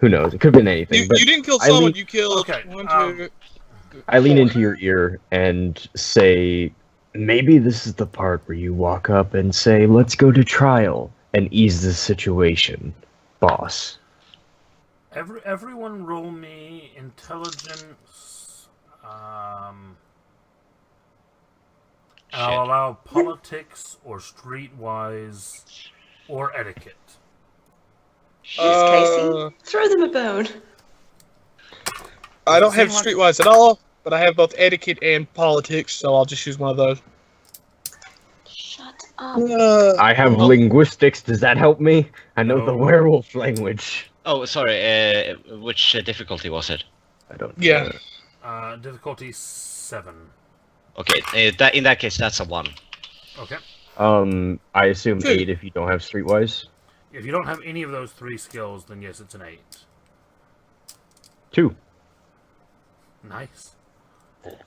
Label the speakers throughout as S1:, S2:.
S1: Who knows? It could have been anything.
S2: You didn't kill someone. You killed one, two.
S1: I lean into your ear and say, maybe this is the part where you walk up and say, let's go to trial and ease the situation, boss.
S3: Everyone roll me intelligence. I'll allow politics or streetwise or etiquette.
S4: Jeez, Casey. Throw them a bone.
S2: I don't have streetwise at all, but I have both etiquette and politics, so I'll just use one of those.
S4: Shut up.
S1: I have linguistics. Does that help me? I know the werewolf language.
S5: Oh, sorry. Which difficulty was it?
S1: I don't.
S2: Yeah.
S3: Difficulty 7.
S5: Okay. In that case, that's a 1.
S3: Okay.
S1: I assume 8 if you don't have streetwise.
S3: If you don't have any of those 3 skills, then yes, it's an 8.
S1: 2.
S3: Nice.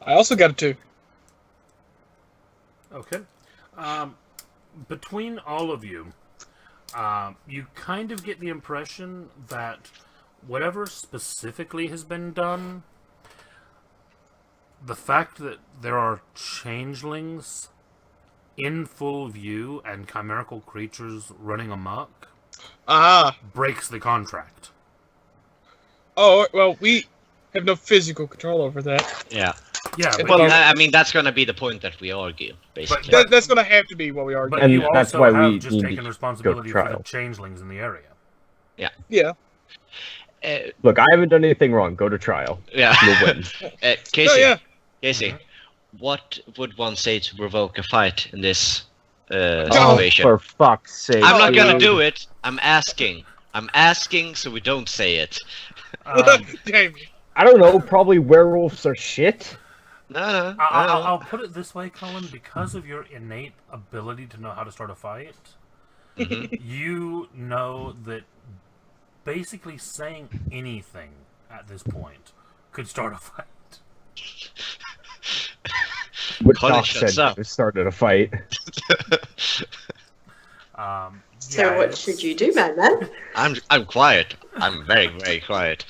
S2: I also got a 2.
S3: Okay. Between all of you, you kind of get the impression that whatever specifically has been done, the fact that there are changelings in full view and chimerical creatures running amok breaks the contract.
S2: Oh, well, we have no physical control over that.
S5: Yeah.
S3: Yeah,
S5: Well, I mean, that's going to be the point that we argue, basically.
S2: That's going to have to be what we argue.
S3: But you
S1: that's
S3: also
S1: why
S3: have
S1: we
S3: just
S1: need
S3: taken
S1: to
S3: responsibility
S1: go to
S3: for the
S1: trial.
S3: changelings in the area.
S5: Yeah.
S2: Yeah.
S1: Look, I haven't done anything wrong. Go to trial.
S5: Yeah.
S1: You'll win.
S5: Casey,
S2: Oh, yeah.
S5: Casey, what would one say to provoke a fight in this
S1: Oh,
S5: situation?
S1: for fuck's sake.
S5: I'm not going to
S1: dude.
S5: do it. I'm asking. I'm asking so we don't say it.
S2: Damn.
S1: I don't know. Probably werewolves are shit.
S5: No.
S3: I'll put it this way, Colin. Because of your innate ability to know how to start a fight, you know that basically saying anything at this point could start a fight.
S1: What
S5: Colin
S1: Doc
S5: shuts
S1: said
S5: up.
S1: started a fight.
S4: So what should you do, man?
S5: I'm quiet. I'm very, very quiet.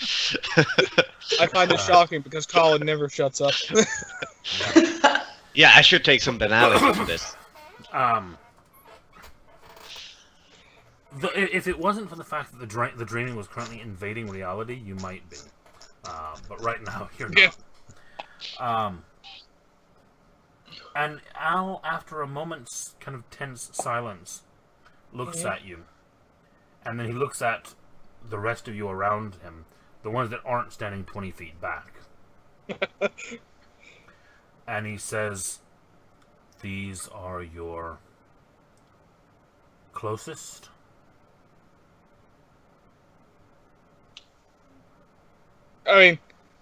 S2: I find it shocking because Colin never shuts up.
S5: Yeah, I should take some banality to this.
S3: If it wasn't for the fact that the dreaming was currently invading reality, you might be. But right now, you're not.
S2: Yeah.
S3: And Al, after a moment's kind of tense silence, looks at you. And then he looks at the rest of you around him, the ones that aren't standing 20 feet back. And he says, "These are your closest?"
S2: I mean,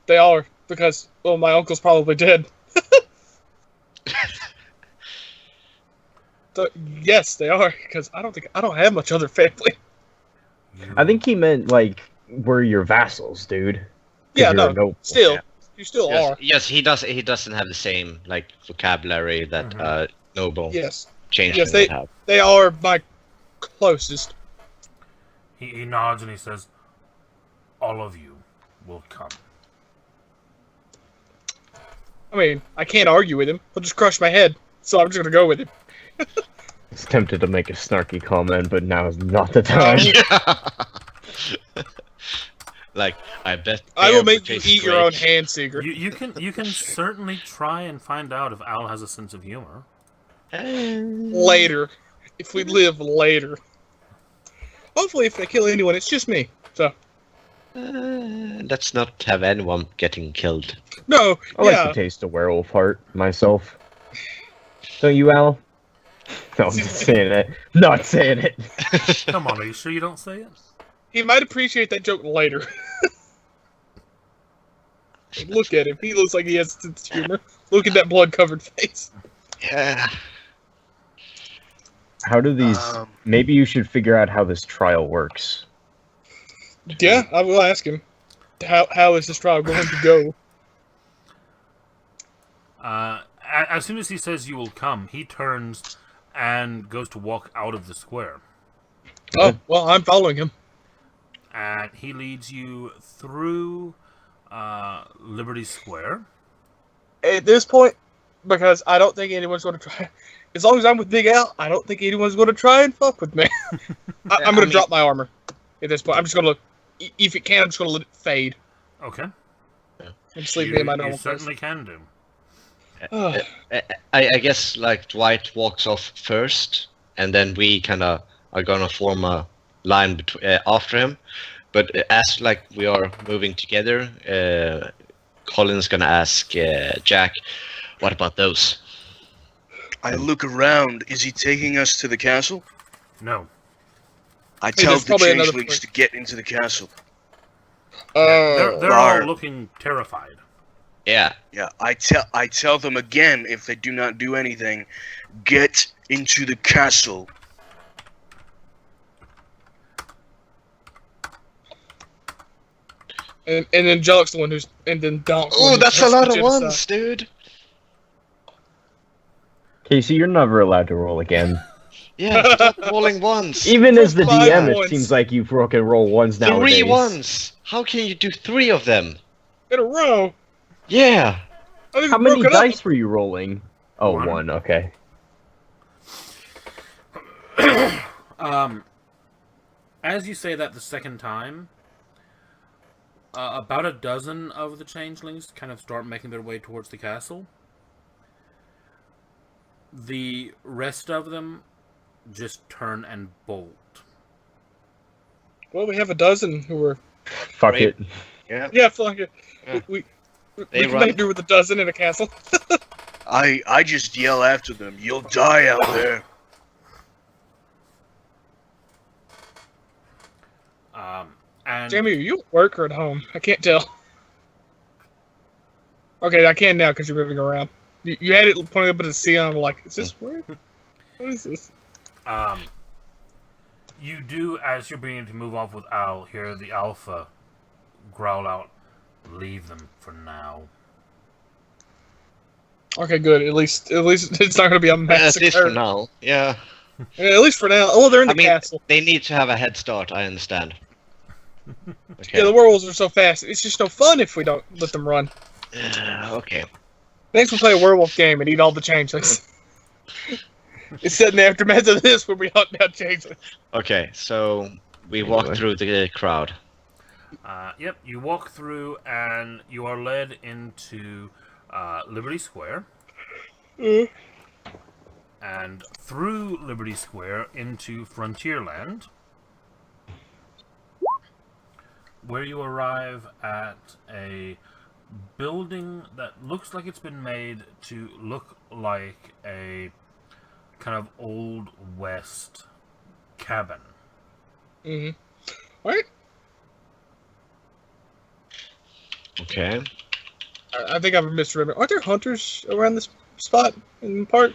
S2: they are, because, well, my uncle's probably dead. So, yes, they are, because I don't have much other family.
S1: I think he meant, like, we're your vassals, dude.
S2: Yeah,
S1: You're a noble.
S2: still,
S5: Yeah.
S2: you still
S5: Yes,
S2: are.
S5: yes, he does. He doesn't have the same like vocabulary that noble
S2: Yes,
S5: changelings
S2: yes,
S5: have.
S2: they are my closest.
S3: He nods and he says, "All of you will come."
S2: I mean, I can't argue with him. He'll just crush my head, so I'm just gonna go with him.
S1: I was tempted to make a snarky comment, but now is not the time.
S5: Like, I bet
S2: I will make
S5: bear
S2: you
S5: tastes
S2: eat your
S5: great.
S2: own hand, Seeger.
S3: You can certainly try and find out if Al has a sense of humor.
S2: Later. If we live later. Hopefully, if I kill anyone, it's just me. So,
S5: Let's not have anyone getting killed.
S2: no,
S1: I like
S2: yeah.
S1: to taste a werewolf heart myself. Don't you, Al? No, I'm just saying it. Not saying it.
S3: Come on, are you sure you don't say it?
S2: He might appreciate that joke later. Look at him. He looks like he has a sense of humor. Look at that blood-covered face.
S5: Yeah.
S1: How do these... Maybe you should figure out how this trial works.
S2: Yeah, I will ask him. How is this trial going to go?
S3: As soon as he says you will come, he turns and goes to walk out of the square.
S2: Oh, well, I'm following him.
S3: and he leads you through Liberty Square.
S2: At this point, because I don't think anyone's going to try. As long as I'm with Big Al, I don't think anyone's going to try and fuck with me. I'm going to drop my armor at this point. I'm just going to, if it can, I'm just going to let it fade.
S3: Okay.
S2: And just leave me in my normal
S3: You certainly can do.
S5: I guess like Dwight walks off first, and then we kind of are gonna form a line after him. But as like we are moving together, Colin's gonna ask Jack, "What about those?"
S6: I look around. Is he taking us to the castle?
S3: No.
S6: I tell
S2: there's
S6: the
S2: probably another
S6: changelings
S2: place.
S6: to get into the castle.
S3: They're all looking terrified.
S5: Yeah.
S6: Yeah, I tell them again, if they do not do anything, get into the castle.
S2: And then Jellic's the one who's, and then Donk's the one
S5: Oh,
S2: who's
S5: that's a lot of
S2: genocide.
S5: ones, dude.
S1: Casey, you're never allowed to roll again.
S5: Yeah, stop rolling ones.
S1: Even as the
S2: 5
S1: DM, it
S2: points.
S1: seems like you can roll ones nowadays.
S5: 3 ones. How can you do 3 of them?
S2: In a row.
S5: Yeah.
S2: I think
S1: How
S2: it's
S1: many
S2: broken up.
S1: dice were you rolling? Oh,
S3: One.
S1: one. Okay.
S3: As you say that the second time, about a dozen of the changelings kind of start making their way towards the castle. The rest of them just turn and bolt.
S2: Well, we have a dozen who were.
S1: Fuck
S5: Right.
S1: it.
S6: Yeah.
S2: Yeah, fuck it.
S5: Yeah.
S2: We
S5: They
S2: can
S5: run.
S2: make do with a dozen in a castle.
S6: I just yell after them. You'll die out there.
S3: And
S2: Jamie, are you at work or at home? I can't tell. Okay, I can now because you're moving around. You had it pointing up at the sea, and I'm like, is this weird? What is this?
S3: you do, as you're beginning to move off with Al, hear the Alpha growl out, "Leave them for now."
S2: Okay, good. At least it's not going to be a
S5: At
S2: massacre.
S5: least for now. Yeah.
S2: Yeah, at least for now. Oh, they're in the
S5: I mean,
S2: castle.
S5: they need to have a head start, I understand. Okay.
S2: Yeah, the werewolves are so fast. It's just no fun if we don't let them run.
S5: Okay.
S2: Next, we'll play a werewolf game and eat all the changelings. It's set in the aftermath of this where we hunt down changelings.
S5: Okay, so we walk
S1: Anyway.
S5: through the crowd.
S3: Yep, you walk through and you are led into Liberty Square.
S2: Mm.
S3: And through Liberty Square into Frontierland, where you arrive at a building that looks like it's been made to look like a kind of Old West cabin.
S2: Mm-hmm. All right.
S5: Okay.
S2: I think I've misremembered. Aren't there hunters around this spot in the park?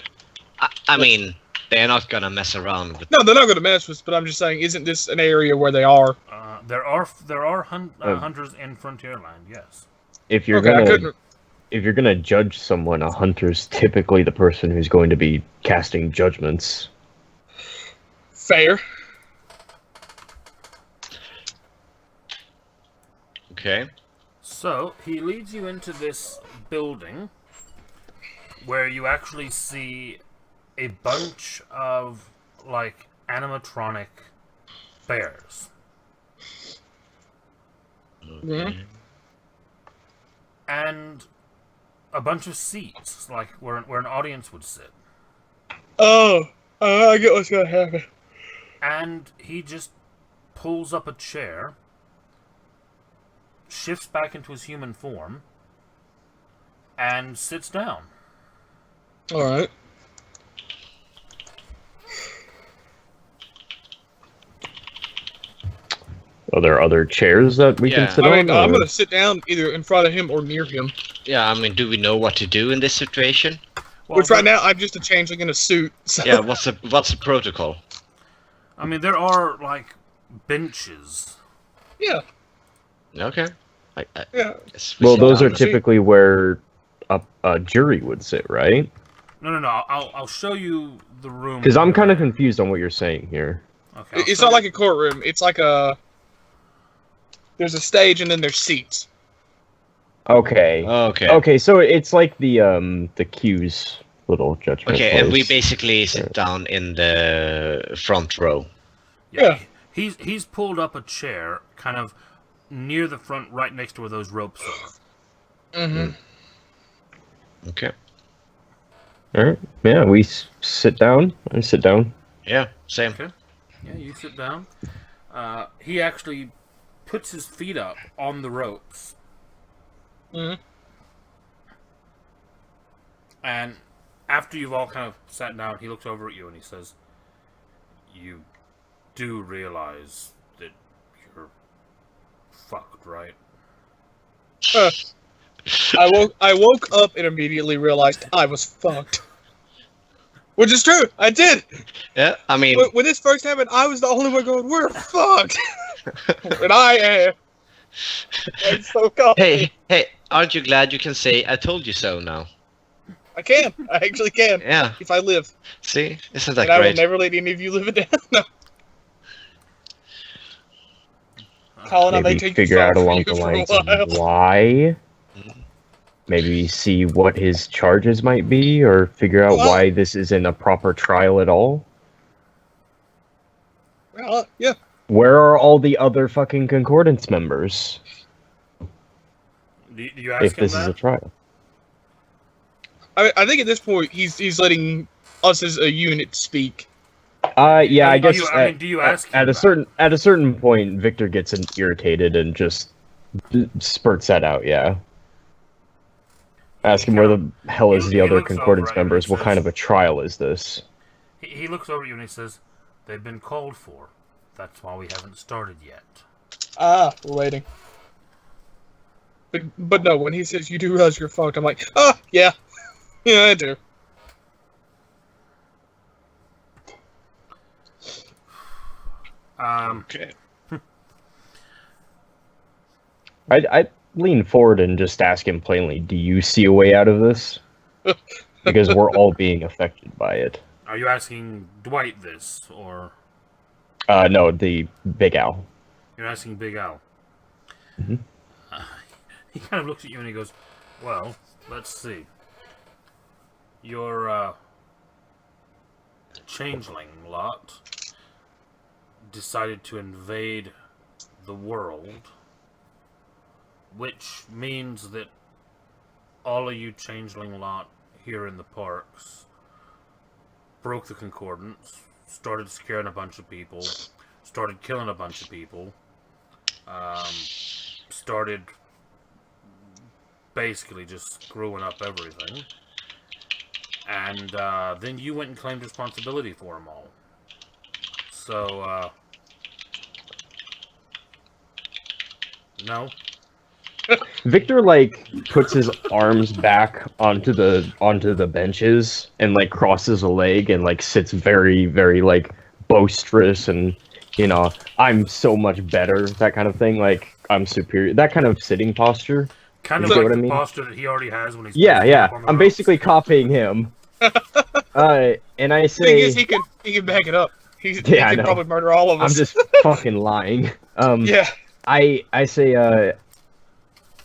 S5: I mean, they're not gonna mess around with.
S2: No, they're not going to mess with us, but I'm just saying, isn't this an area where they are?
S3: There are hunters in Frontierland, yes.
S1: If you're
S2: Okay, I
S1: gonna
S2: couldn't.
S1: if you're gonna judge someone, a hunter's typically the person who's going to be casting judgments.
S2: Fair.
S5: Okay.
S3: So, he leads you into this building where you actually see a bunch of, like, animatronic bears.
S2: Yeah.
S3: And a bunch of seats, like where an audience would sit.
S2: Oh, I get what's going to happen.
S3: And he just pulls up a chair, shifts back into his human form, and sits down.
S2: All right.
S1: Are there other chairs that we
S5: Yeah.
S1: can sit
S2: I
S1: on?
S2: mean, I'm
S1: or-
S2: going to sit down either in front of him or near him.
S5: Yeah, I mean, do we know what to do in this situation?
S3: Well,
S2: Which right
S3: there-
S2: now, I'm just a changeling in a suit. So.
S5: Yeah, what's the protocol?
S3: I mean, there are, like, benches.
S2: Yeah.
S5: Okay. I
S2: Yeah.
S5: guess we
S1: Well,
S5: sit
S1: those
S5: down.
S1: are typically where a jury would sit, right?
S3: No. I'll show you the room.
S1: Because I'm kind of confused on what you're saying here.
S3: Okay, I'll
S2: It's
S3: show
S2: not
S3: you-
S2: like a courtroom. It's like a There's a stage, and then there's seats.
S1: Okay.
S5: Okay.
S1: Okay, so it's like the Q's little judgment.
S5: Okay, and we
S1: place.
S5: basically sit down in the front row.
S2: Yeah.
S3: He's pulled up a chair, kind of near the front, right next to where those ropes are.
S2: Mm-hmm.
S5: Okay.
S1: All right. Yeah, we sit down. I sit down.
S5: Yeah, same.
S3: Okay. Yeah, you sit down. He actually puts his feet up on the ropes.
S2: Mm-hmm.
S3: And after you've all kind of sat down, he looks over at you and he says, "You do realize that you're fucked, right?"
S2: I woke up and immediately realized I was fucked. Which is true. I did.
S5: Yeah, I mean,
S2: When this first happened, I was the only one going, "We're fucked," and I am. I'm so confident.
S5: hey, aren't you glad you can say "I told you so" now?
S2: I can. I actually can.
S5: Yeah.
S2: If I live.
S5: See, isn't that
S2: And I will
S5: great?
S2: never let any of you live it down. No. Colin, I may
S1: Maybe
S2: take
S1: figure
S2: you
S1: out
S2: for
S1: along
S2: you
S1: the
S2: for a
S1: lines
S2: while.
S1: of why. Maybe see what his charges might be, or figure out why this isn't a proper trial at all.
S2: Well, yeah.
S1: Where are all the other fucking Concordance members?
S3: Do you ask
S1: If
S3: him
S1: this
S3: that?
S1: is a trial.
S2: I think at this point he's letting us as a unit speak.
S1: Yeah, I
S3: Do
S1: guess
S3: you- do you ask him
S1: at a
S3: that?
S1: at a certain point, Victor gets irritated and just spurts that out. Yeah. Ask him where the hell is
S3: he
S1: the other
S3: looks over
S1: Concordance
S3: at you and
S1: members? What
S3: says-
S1: kind of a trial is this?
S3: He looks over at you and he says, "They've been called for. That's why we haven't started yet."
S2: Ah, we're waiting. But no, when he says you do realize you're fucked, I'm like, oh yeah, yeah I do.
S5: Okay.
S1: I lean forward and just ask him plainly, do you see a way out of this? Because we're all being affected by it.
S3: Are you asking Dwight this, or
S1: No, the Big Al.
S3: you're asking Big Al?
S1: Mhm.
S3: He kind of looks at you and he goes, "Well, let's see. Your changeling lot decided to invade the world, which means that all of you changeling lot here in the parks broke the concordance, started scaring a bunch of people, started killing a bunch of people, started basically just screwing up everything, and then you went and claimed responsibility for them all. So, no?
S1: Victor puts his arms back onto the benches and crosses a leg and sits very, very boisterous and I'm so much better, that kind of thing, I'm superior, that kind of sitting posture.
S3: Kind of
S1: You get
S3: like
S1: what I
S3: the
S1: mean?
S3: posture that he already has when he's
S1: Yeah,
S3: putting
S1: yeah.
S3: up on the
S1: I'm
S3: ropes.
S1: basically copying him. And I
S2: Thing
S1: say,
S2: is, he can back it up. He
S1: Yeah, I
S2: can
S1: know.
S2: probably murder all of
S1: I'm
S2: us.
S1: just fucking lying.
S2: Yeah.
S1: I say,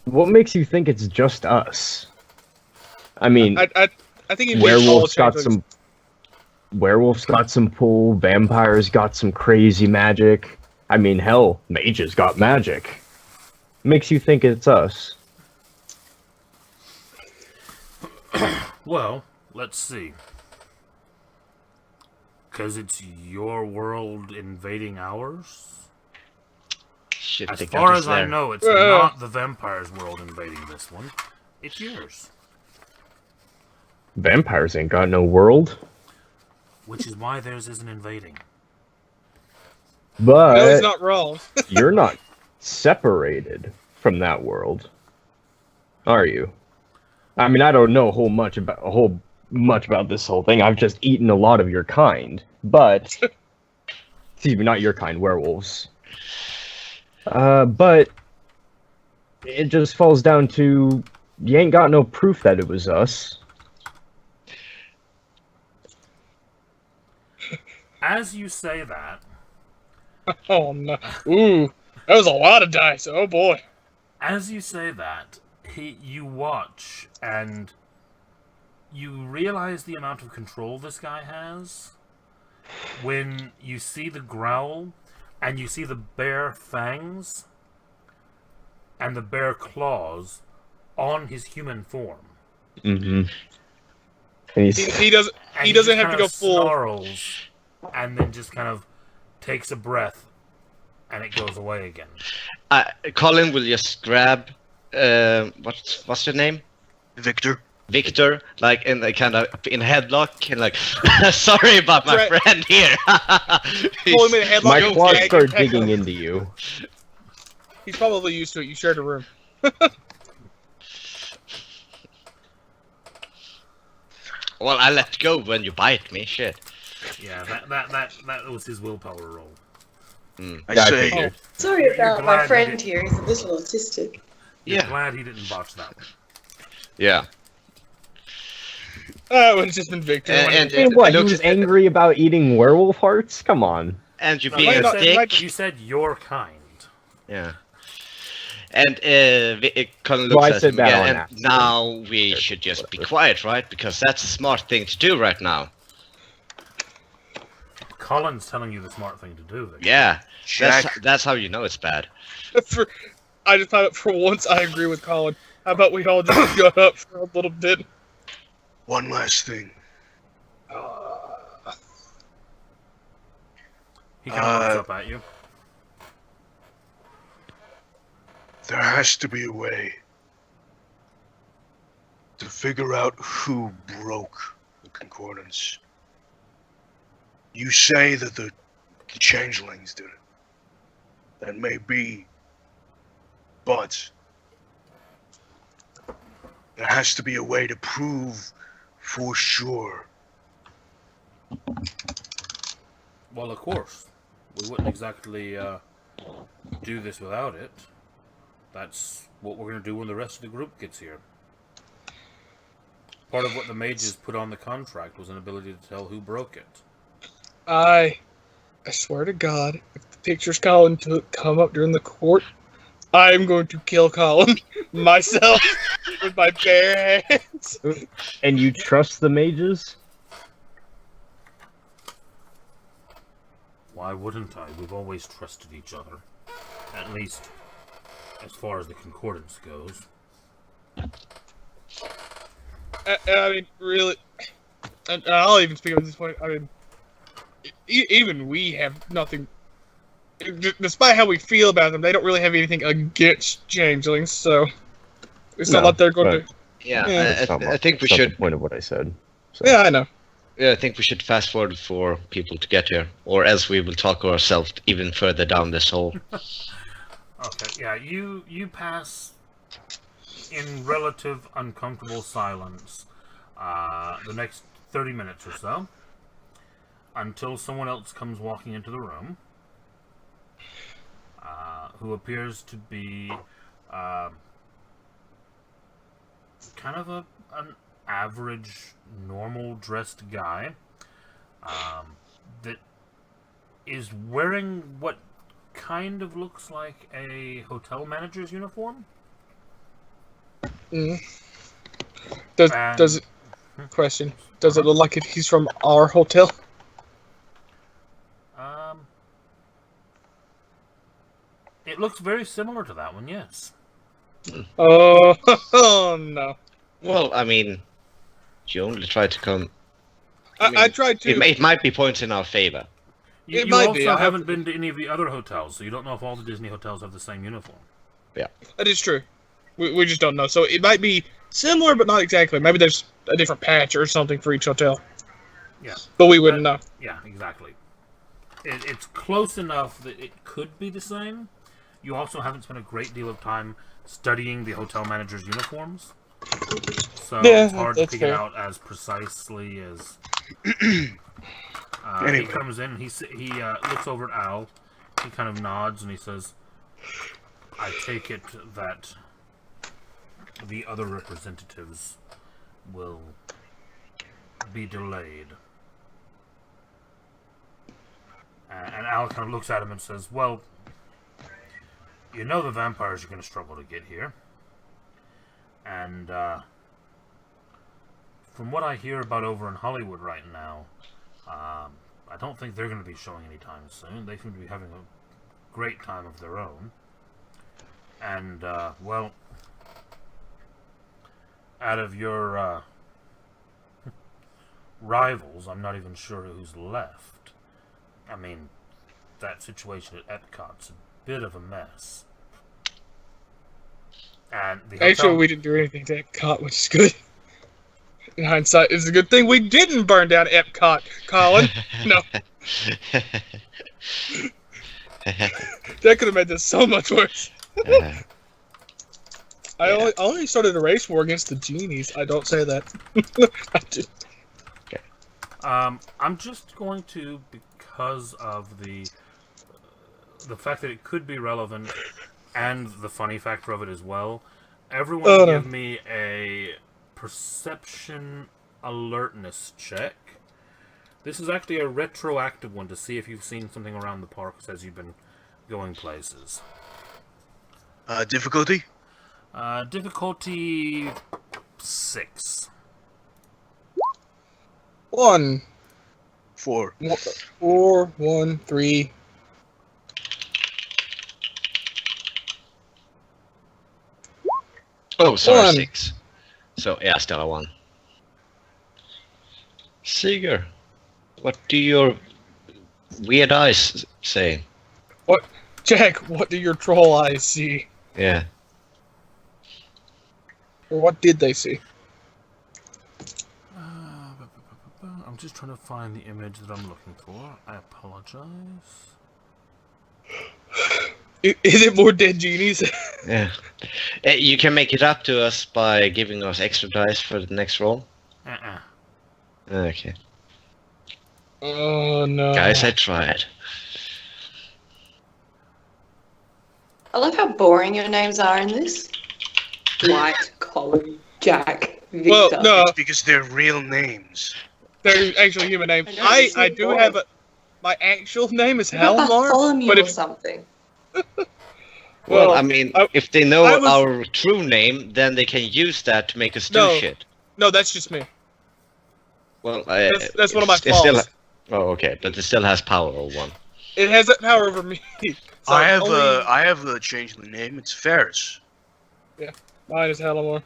S1: what makes you think it's just us? I mean,
S2: I think he means all
S1: werewolves got some pull, vampires got some crazy magic. I mean, hell, mages got magic. Makes you think it's us.
S3: Well, let's see. Because it's your world invading ours?
S5: Shit,
S3: As
S5: they got
S3: far
S5: us
S3: as I
S5: there.
S3: know, it's not the vampire's world invading this one. It's yours.
S1: Vampires ain't got no world.
S3: Which is why theirs isn't invading.
S1: But
S2: No, he's not wrong.
S1: you're not separated from that world, are you? I mean, I don't know a whole much about this whole thing. I've just eaten a lot of your kind, but excuse me, not your kind, werewolves. But it just falls down to you ain't got no proof that it was us.
S3: As you say that,
S2: Oh no. Ooh. That was a lot of dice. Oh boy.
S3: As you say that, you watch and you realize the amount of control this guy has when you see the growl and you see the bare fangs and the bare claws on his human form.
S1: Mm-hmm. And
S2: He doesn't.
S3: And
S2: He doesn't
S3: just
S2: have to
S3: kind
S2: go
S3: of
S2: full.
S3: snarls and then just kind of takes a breath and it goes away again.
S5: Colin will just grab what's your name?
S6: Victor.
S5: Victor, like in a kind of in headlock, and like, sorry about my
S2: Right.
S5: friend here.
S2: Pull him in a headlock.
S1: my
S2: and
S1: claws
S2: drag
S1: start
S2: him back
S1: digging
S2: up.
S1: into you.
S2: He's probably used to it. You shared a room.
S5: Well, I let go when you bite me. Shit.
S3: Yeah, that was his willpower roll.
S6: I
S1: Yeah, I
S6: say,
S1: figured.
S4: Sorry
S3: You're
S4: about
S3: glad
S4: my
S3: you
S4: friend
S3: did-
S4: here. He's a little autistic.
S3: You're
S5: Yeah.
S3: glad he didn't botch that one.
S5: Yeah.
S2: It would have just been Victor.
S5: And-
S1: Hey, what? He
S5: looks-
S1: was angry about eating werewolf hearts? Come on.
S5: And you
S3: No,
S5: being
S2: might
S5: a
S2: not-
S5: dick.
S2: might-
S3: You said your kind.
S5: Yeah. And Colin looks
S1: Well, I
S5: at
S1: said
S5: him
S1: that
S5: again,
S1: on
S5: and
S1: accident.
S5: now we should just be quiet, right? Because that's a smart thing to do right now.
S3: Colin's telling you the smart thing to do, Victor.
S5: Yeah.
S6: Jack.
S5: That's how you know it's bad.
S2: I just thought for once I agree with Colin. How about we all just shut up for a little bit?
S6: One last thing.
S3: He kind of looks up at you.
S6: There has to be a way to figure out who broke the concordance. You say that the changelings did it. That may be, but there has to be a way to prove for sure.
S3: Well, of course. We wouldn't exactly do this without it. That's what we're going to do when the rest of the group gets here. Part of what the mages put on the contract was an ability to tell who broke it.
S2: I swear to God, if the pictures Colin took come up during the court, I am going to kill Colin myself with my bare hands.
S1: And you trust the mages?
S3: Why wouldn't I? We've always trusted each other. At least, as far as the concordance goes.
S2: I mean, really, and I'll even speak at this point. I mean, even we have nothing. Despite how we feel about them, they don't really have anything against changelings, so it's not
S1: No,
S2: like they're going
S1: but-
S2: to.
S5: Yeah,
S2: Yeah.
S1: That's not
S5: I think we
S1: that's not
S5: should.
S1: the point of what I said. So.
S2: Yeah, I know.
S5: Yeah, I think we should fast forward for people to get here, or else we will talk ourselves even further down this hole.
S3: Okay, yeah, you pass in relative uncomfortable silence the next 30 minutes or so until someone else comes walking into the room who appears to be kind of an average, normal dressed guy that is wearing what kind of looks like a hotel manager's uniform.
S2: Mm. Does it? Question: does it look like he's from our hotel?
S3: It looks very similar to that one, yes.
S2: Oh no!
S5: Well, I mean, you only try to come.
S2: I tried to.
S5: It might be points in our favor.
S3: You,
S2: It
S3: you
S2: might
S3: also
S2: be, I have
S3: haven't
S2: to-
S3: been to any of the other hotels, so you don't know if all the Disney hotels have the same uniform.
S2: That is true. We just don't know. So it might be similar, but not exactly. Maybe there's a different patch or something for each hotel.
S3: Yeah.
S2: But we wouldn't know.
S3: Yeah, exactly. It's close enough that it could be the same. You also haven't spent a great deal of time studying the hotel manager's uniforms, so
S2: Yeah,
S3: it's hard to
S2: that's
S3: pick it
S2: fair.
S3: out as precisely as. He
S6: Anyway.
S3: comes in. He looks over at Al. He kind of nods and he says, "I take it that the other representatives will be delayed." And Al kind of looks at him and says, "Well, You know the vampires are going to struggle to get here. And from what I hear about over in Hollywood right now, I don't think they're going to be showing anytime soon. They seem to be having a great time of their own. And, well, out of your rivals, I'm not even sure who's left. I mean, that situation at Epcot's a bit of a mess. And the
S2: Actually, we didn't do anything to Epcot, which is good. In hindsight, it's a good thing we didn't burn down Epcot, Colin. No. That could have made this so much worse. I only started a race war against the genies. I don't say that. I did.
S3: I'm just going to, because of the fact that it could be relevant and the funny factor of it as well, everyone give me a perception alertness check. This is actually a retroactive one to see if you've seen something around the parks as you've been going places.
S6: Difficulty?
S3: Difficulty 6.
S2: 1.
S6: 4.
S2: 4, 1, 3.
S5: Oh, sorry,
S2: 1.
S5: 6. So, yeah, still a 1. Seeger, what do your weird eyes say?
S2: What, Jack? What do your troll eyes see?
S5: Yeah.
S2: Or what did they see?
S3: I'm just trying to find the image that I'm looking for. I apologize.
S2: Is it more dead genies?
S5: Yeah. You can make it up to us by giving us extra dice for the next roll. Okay.
S2: Oh no.
S5: Guys, I tried.
S4: I love how boring your names are in this. Dwight, Colin, Jack, Victor.
S2: Well, no,
S6: It's because they're real names.
S2: they're actual human names.
S4: I know,
S2: I
S4: it's
S2: do
S4: boring.
S2: have a. My actual name is
S4: What about
S2: Halmar,
S4: Bartholomew
S2: but
S4: or
S2: if
S4: something?
S5: Well,
S2: Well,
S5: I mean,
S2: I-
S5: if they know
S2: I was-
S5: our true name, then they can use that to make us do
S2: No.
S5: shit.
S2: no, that's just me.
S5: Well,
S2: That's one of my
S5: it still
S2: flaws.
S5: oh, okay, but it still has power over one.
S2: It has that power over me. So
S6: I have
S2: only,
S6: a changeling name. It's Ferris.
S2: Mine is Halmar.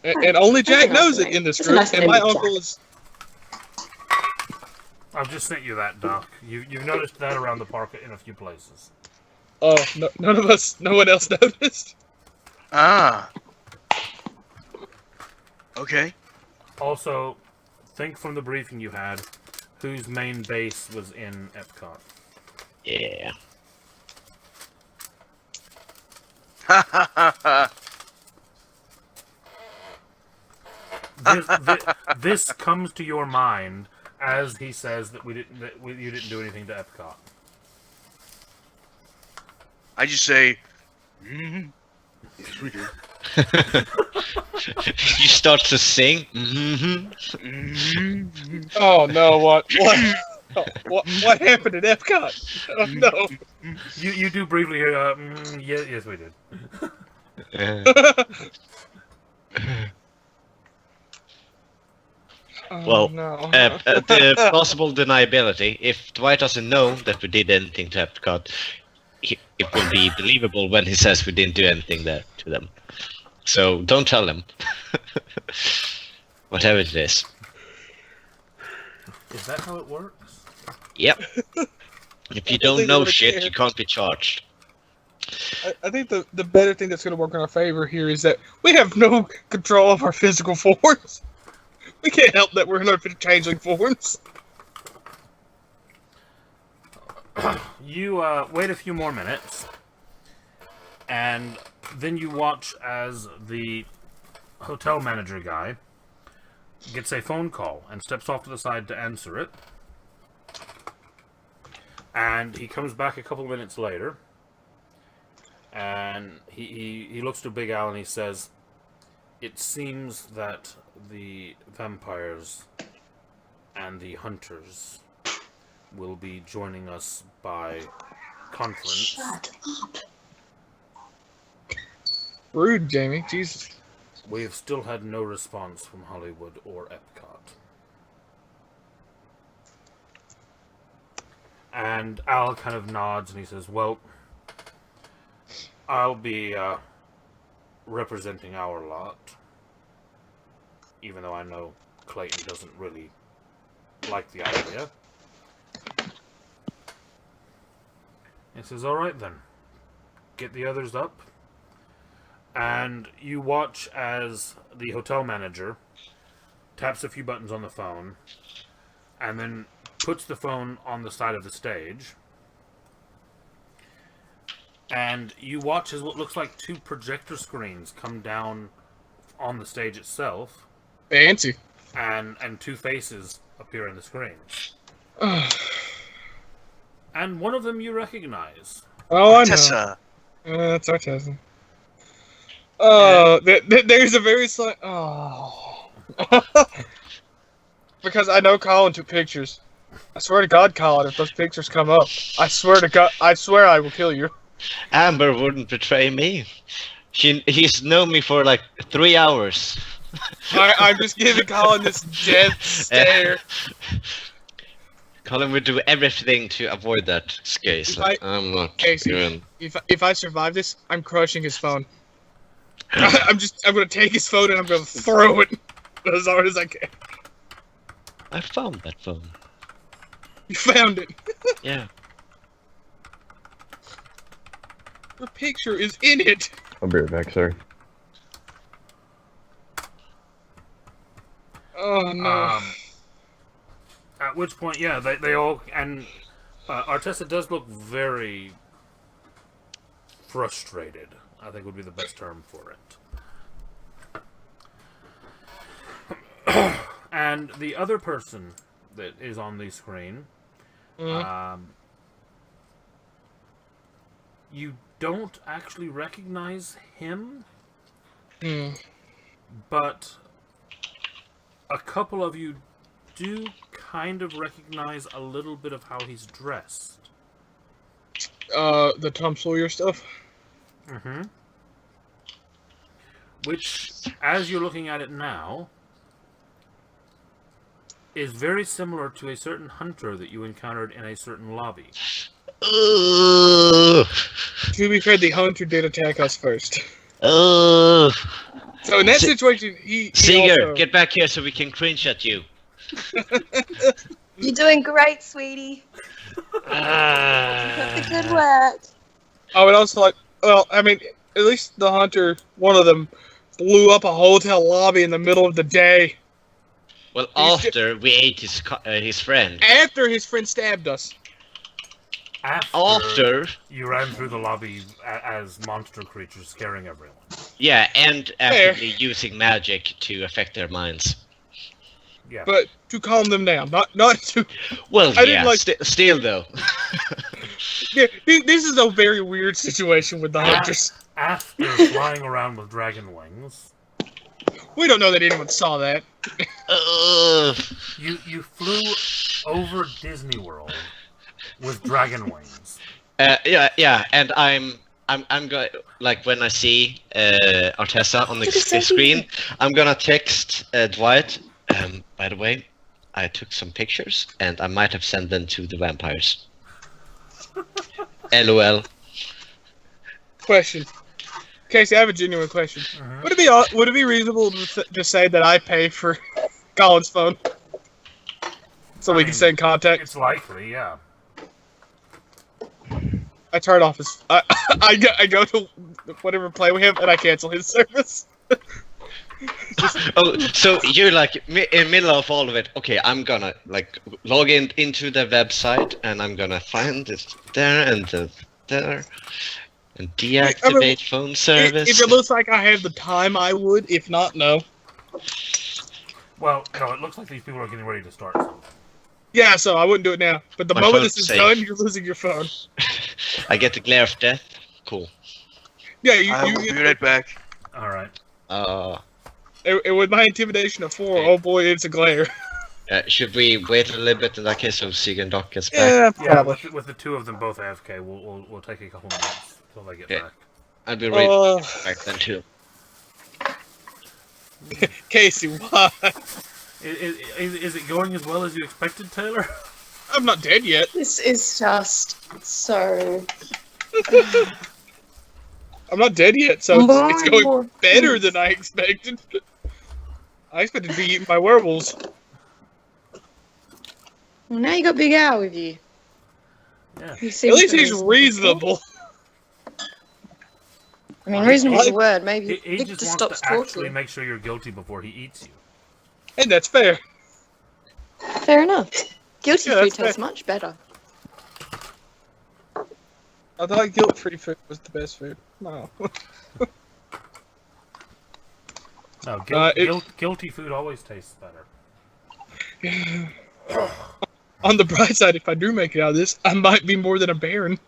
S2: And only Jack knows it in this
S4: That's a
S2: group.
S4: nice
S2: And
S4: name,
S2: my
S4: Jack.
S2: uncle is.
S3: I've just sent you that, Doc. You've noticed that around the park in a few places.
S2: Oh, no, no one else noticed.
S6: Ah. Okay.
S3: Also, think from the briefing you had, whose main base was in Epcot.
S5: Yeah.
S6: Ha ha ha ha.
S3: This comes to your mind as he says that you didn't do anything to Epcot.
S6: I just say. Yes, we did.
S5: You start to sing.
S2: Oh no! What? What happened at Epcot? Oh no!
S3: You do briefly hear, yes we did.
S2: Oh,
S5: Well,
S2: no.
S5: the plausible deniability, if Dwight doesn't know that we did anything to Epcot, it will be believable when he says we didn't do anything there to them. So don't tell him. Whatever it is.
S3: Is that how it works?
S5: Yep. If you
S2: I
S5: don't
S2: think
S5: know
S2: they would
S5: shit,
S2: care.
S5: you can't be charged.
S2: I think the better thing that's going to work in our favor here is that we have no control of our physical forms. We can't help that we're in our changeling forms.
S3: You wait a few more minutes, and then you watch as the hotel manager guy gets a phone call and steps off to the side to answer it. And he comes back a couple minutes later, and he looks to Big Al and he says, "It seems that the vampires and the hunters will be joining us by conference.
S4: Shut up.
S2: Rude, Jamie. Jesus.
S3: We have still had no response from Hollywood or Epcot. And Al kind of nods and he says, well, I'll be representing our lot. Even though I know Clayton doesn't really like the idea. He says, alright then. Get the others up. And you watch as the hotel manager taps a few buttons on the phone and then puts the phone on the side of the stage. And you watch as what looks like 2 projector screens come down on the stage itself.
S2: Fancy.
S3: And 2 faces appear in the screens. And one of them you recognize.
S2: Oh, I know.
S6: Tessa.
S2: That's Artessa. Oh, there's a very slight. Oh. Because I know Colin took pictures. I swear to God, Colin, if those pictures come up, I swear to God, I swear I will kill you.
S5: Amber wouldn't betray me. He's known me for like 3 hours.
S2: I'm just giving Colin this death stare.
S5: Colin would do everything to avoid that case. Like, I'm not doing.
S2: If I survive this, I'm crushing his phone. I'm gonna take his phone and I'm gonna throw it as hard as I can.
S5: I found that phone.
S2: You found it.
S5: Yeah.
S2: Your picture is in it.
S1: I'll be right back, sir.
S2: Oh no.
S3: At which point, yeah, they all... And Artessa does look very frustrated, I think would be the best term for it. And the other person that is on the screen, you don't actually recognize him, but a couple of you do kind of recognize a little bit of how he's dressed.
S2: The Tom Sawyer stuff?
S3: Mm-hmm. Which, as you're looking at it now, is very similar to a certain hunter that you encountered in a certain lobby.
S2: To be fair, the hunter did attack us first. So in that situation, he
S5: Seeger,
S2: also...
S5: get back here so we can cringe at you.
S7: You're doing great, sweetie. Keep up the good work.
S2: I would also like... Well, I mean, at least the hunter, one of them, blew up a hotel lobby in the middle of the day.
S5: Well, after we ate his friend.
S2: After his friend stabbed us.
S5: After
S3: you ran through the lobby as monster creatures scaring everyone.
S5: Yeah, and actively using magic to affect their minds.
S3: Yeah.
S2: But to calm them down, not to...
S5: Well,
S2: I
S5: yeah,
S2: didn't
S5: still though.
S2: Yeah, this is a very weird situation with the hunters.
S3: After flying around with dragon wings...
S2: We don't know that anyone saw that.
S3: You flew over Disneyworld with dragon wings.
S5: Yeah, and I'm going, like, when I see Artessa on the screen, I'm gonna text Dwight. By the way, I took some pictures and I might have sent them to the vampires. LOL.
S2: Question. Casey, I have a genuine question. Would it be reasonable to say that I pay for Colin's phone so we can stay in contact?
S3: It's likely, yeah.
S2: I turn off his. I go to whatever play we have and I cancel his service.
S5: Oh, so you're like in middle of all of it. Okay, I'm gonna like log into the website and I'm gonna find this there and there. And deactivate phone service.
S2: If it looks like I have the time, I would. If not, no.
S3: Well, no, it looks like these people are getting ready to start something.
S2: Yeah, so I wouldn't do it now. But the
S5: My
S2: moment
S5: phone's
S2: this is
S5: safe.
S2: done, you're losing your phone.
S5: I get the glare of death. Cool.
S2: Yeah,
S6: I will be right back.
S3: All right.
S2: And with my intimidation of 4, oh boy, it's a glare.
S5: Should we wait a little bit in that case so Sig and Doc gets back?
S2: Yeah,
S3: Yeah,
S2: probably.
S3: with the two of them both AFK, we'll take a couple minutes till they get
S5: Okay.
S3: back.
S5: I'll be right back then too.
S2: Casey, why?
S3: Is it going as well as you expected, Taylor?
S2: I'm not dead yet.
S4: This is just so.
S2: I'm not dead yet, so it's going better than I expected. I expected to be eaten by werewolves.
S4: Well, now you got Big Al with you.
S3: Yeah.
S4: At
S2: At least he's reasonable.
S4: I mean, reasonable is a word. Maybe
S3: He
S4: Victor
S3: just
S4: stops
S3: wants to actually
S4: talking.
S3: make sure you're guilty before he eats you.
S2: And that's fair.
S4: Fair enough. Guilty
S2: Yeah,
S4: food
S2: that's
S4: tastes
S2: fair.
S4: much better.
S2: I thought guilt-free food was the best food. No.
S3: No, guilty food always tastes better.
S2: On the bright side, if I do make it out of this, I might be more than a baron.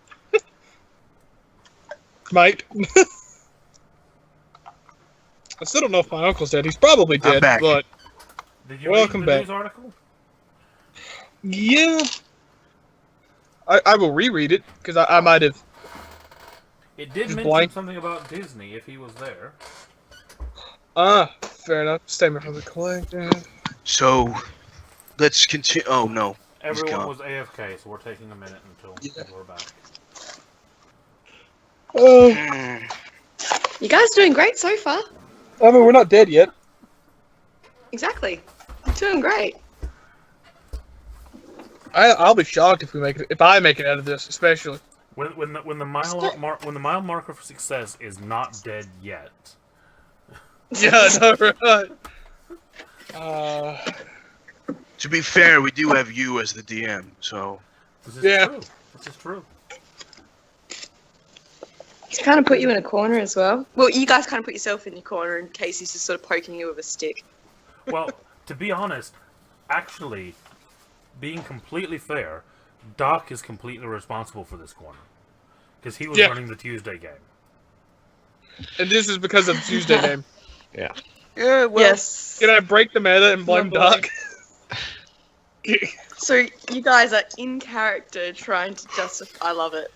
S2: Might. I still don't know if my uncle's dead. He's probably
S6: I'm
S2: dead,
S6: back.
S2: but
S3: Did you
S2: Welcome
S3: read the
S2: back.
S3: news article?
S2: yeah. I will reread it, because I might have...
S3: It did
S2: Just
S3: mention
S2: blank.
S3: something about Disney if he was there.
S2: Fair enough. Statement from the collector.
S6: So, let's continue. Oh no.
S3: Everyone
S6: gone.
S3: was AFK, so we're taking a minute until we're back.
S2: Oh,
S6: Mm.
S4: You guys are doing great so far.
S2: I mean, we're not dead yet.
S4: Exactly. You're doing great.
S2: I'll be shocked if we make it. If I make it out of this, especially.
S3: When the mile marker for success is not dead yet.
S2: Yeah, no, right.
S6: To be fair, we do have you as the DM, so
S3: This is
S2: Yeah.
S3: true. This is true.
S4: He's kind of put you in a corner as well. Well, you guys kind of put yourself in your corner, and Casey's just sort of poking you with a stick.
S3: Well, to be honest, actually, being completely fair, Doc is completely responsible for this corner. Because he was
S2: Yeah.
S3: running the Tuesday game.
S2: And this is because of the Tuesday name.
S6: yeah. Well,
S4: Yes.
S2: Can I break the meta and blame Doc?
S4: So you guys are in character trying to justify. I love it.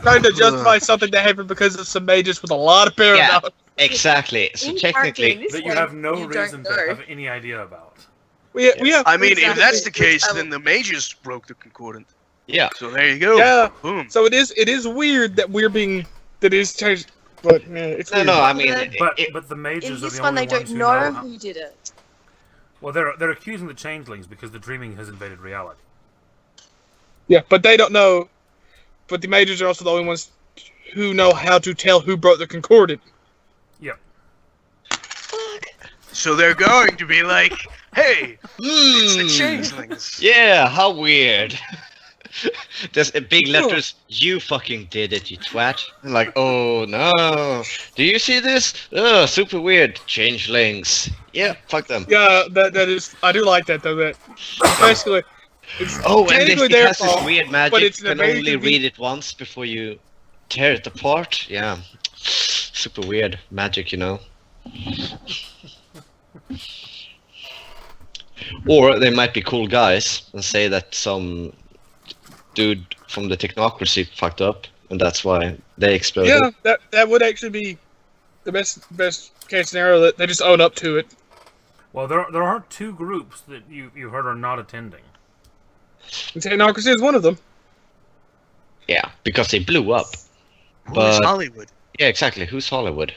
S2: Trying to justify something that happened because of some mages with a lot of paradox.
S5: Exactly. So
S4: In character in
S5: technically,
S4: this
S3: That you
S4: game,
S3: have no
S4: you
S3: reason
S4: don't
S3: to
S4: know.
S3: have any idea about.
S2: We have.
S6: I mean, if
S4: Exactly.
S6: that's the case,
S4: I
S6: then the mages broke the concordant.
S5: yeah.
S6: So there you go.
S2: Yeah.
S6: Boom.
S2: So it is weird that we're being that is changed, but yeah, it's
S5: No,
S2: weird.
S5: no. I mean,
S3: But
S5: it-
S3: but the
S4: In
S3: mages are
S4: this
S3: the
S4: one,
S3: only
S4: they
S3: ones
S4: don't
S3: who
S4: know
S3: how-
S4: who did it.
S3: Well, they're accusing the changelings because the dreaming has invaded reality.
S2: Yeah, but they don't know. But the mages are also the only ones who know how to tell who broke the concordant.
S3: Yep.
S4: Fuck.
S6: So they're going to be like, "Hey, it's the
S5: Hmm.
S6: changelings."
S5: Yeah, how weird. There's a big letters, you fucking did it, you twat. And like, oh no. Do you see this? Oh, super weird. Changelings. Yeah, fuck them.
S2: Yeah, that is. I do like that though. That basically, it's
S5: Oh, and
S2: technically
S5: it
S2: their
S5: has this
S2: fault,
S5: weird
S2: but
S5: magic.
S2: it's
S5: You can
S2: very
S5: only read it once before you tear it apart. Yeah. Super weird magic, you know. Or they might be cool guys and say that some dude from the technocracy fucked up, and that's why they exploded.
S2: Yeah, that would actually be the best case scenario. That they just own up to it.
S3: Well, there are two groups that you heard are not attending.
S2: And technocracy is one of them.
S5: Yeah, because they blew up.
S6: Who is
S5: But-
S6: Hollywood?
S5: Yeah, exactly. Who's Hollywood?